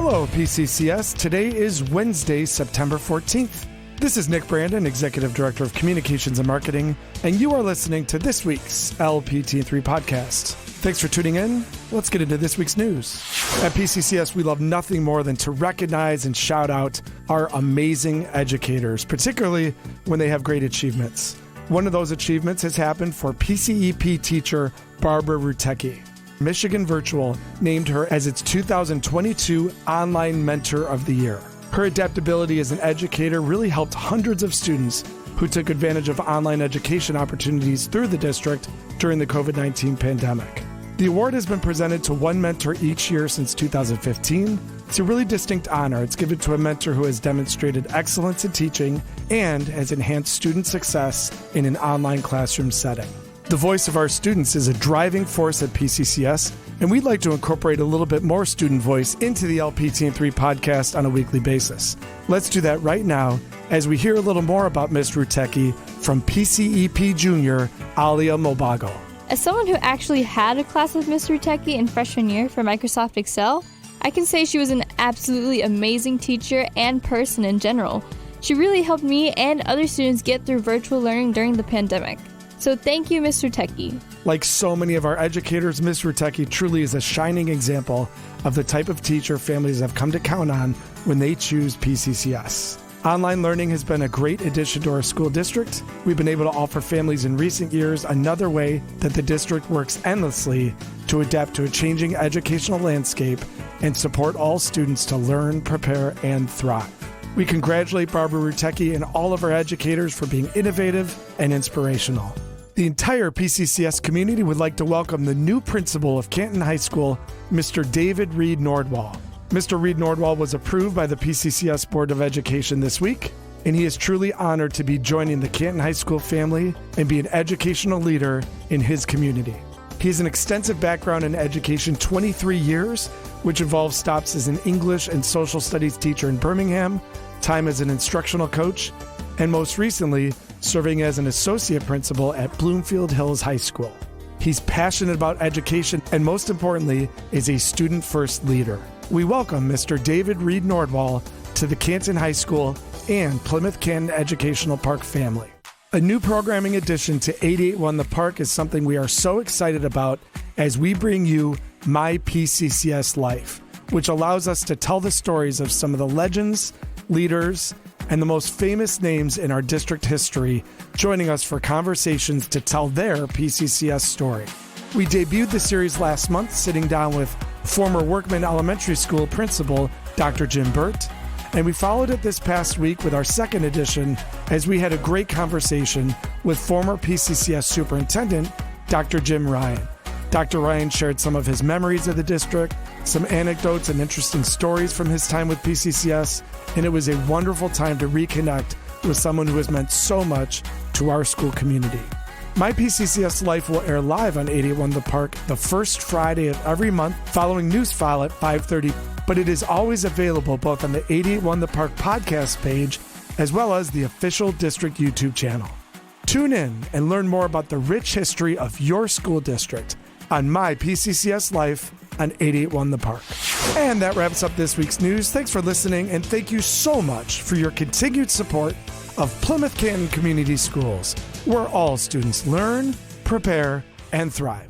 Hello, PCCS. Today is Wednesday, September 14th. This is Nick Brandon, Executive Director of Communications and Marketing, and you are listening to this week's LPT3 podcast. Thanks for tuning in. Let's get into this week's news. At PCCS, we love nothing more than to recognize and shout out our amazing educators, particularly when they have great achievements. One of those achievements has happened for PCEP teacher Barbara Rutecki. Michigan Virtual named her as its 2022 Online Mentor of the Year. Her adaptability as an educator really helped hundreds of students who took advantage of online education opportunities through the district during the COVID-19 pandemic. The award has been presented to one mentor each year since 2015. It's a really distinct honor. It's given to a mentor who has demonstrated excellence in teaching and has enhanced student success in an online classroom setting. The voice of our students is a driving force at PCCS, and we'd like to incorporate a little bit more student voice into the LPT3 podcast on a weekly basis. Let's do that right now as we hear a little more about Ms. Rutecki from PCEP Junior Alia Mobago. As someone who actually had a class with Ms. Rutecki in freshman year for Microsoft Excel, I can say she was an absolutely amazing teacher and person in general. She really helped me and other students get through virtual learning during the pandemic. So thank you, Ms. Rutecki. Like so many of our educators, Ms. Rutecki truly is a shining example of the type of teacher families have come to count on when they choose PCCS. Online learning has been a great addition to our school district. We've been able to offer families in recent years another way that the district works endlessly to adapt to a changing educational landscape and support all students to learn, prepare, and thrive. We congratulate Barbara Rutecki and all of our educators for being innovative and inspirational. The entire PCCS community would like to welcome the new principal of Canton High School, Mr. David Reed-Nordwall. Mr. Reed-Nordwall was approved by the PCCS Board of Education this week, and he is truly honored to be joining the Canton High School family and be an educational leader in his community. He has an extensive background in education, 23 years, which involves stops as an English and social studies teacher in Birmingham, time as an instructional coach, and most recently, serving as an associate principal at Bloomfield Hills High School. He's passionate about education and most importantly, is a student-first leader. We welcome Mr. David Reed-Nordwall to the Canton High School and Plymouth Canton Educational Park family. A new programming addition to 881 The Park is something we are so excited about as we bring you My PCCS Life, which allows us to tell the stories of some of the legends, leaders, and the most famous names in our district history joining us for conversations to tell their PCCS story. We debuted the series last month sitting down with former Workman Elementary School principal Dr. Jim Burt, and we followed it this past week with our second edition as we had a great conversation with former PCCS superintendent Dr. Jim Ryan. Dr. Ryan shared some of his memories of the district, some anecdotes and interesting stories from his time with PCCS, and it was a wonderful time to reconnect with someone who has meant so much to our school community. My PCCS Life will air live on 881 The Park the first Friday of every month following Newsfile at 5:30, but it is always available both on the 881 The Park podcast page as well as the official district YouTube channel. Tune in and learn more about the rich history of your school district on My PCCS Life on 881 The Park. And that wraps up this week's news. Thanks for listening, and thank you so much for your continued support of Plymouth Canton Community Schools, where all students learn, prepare, and thrive.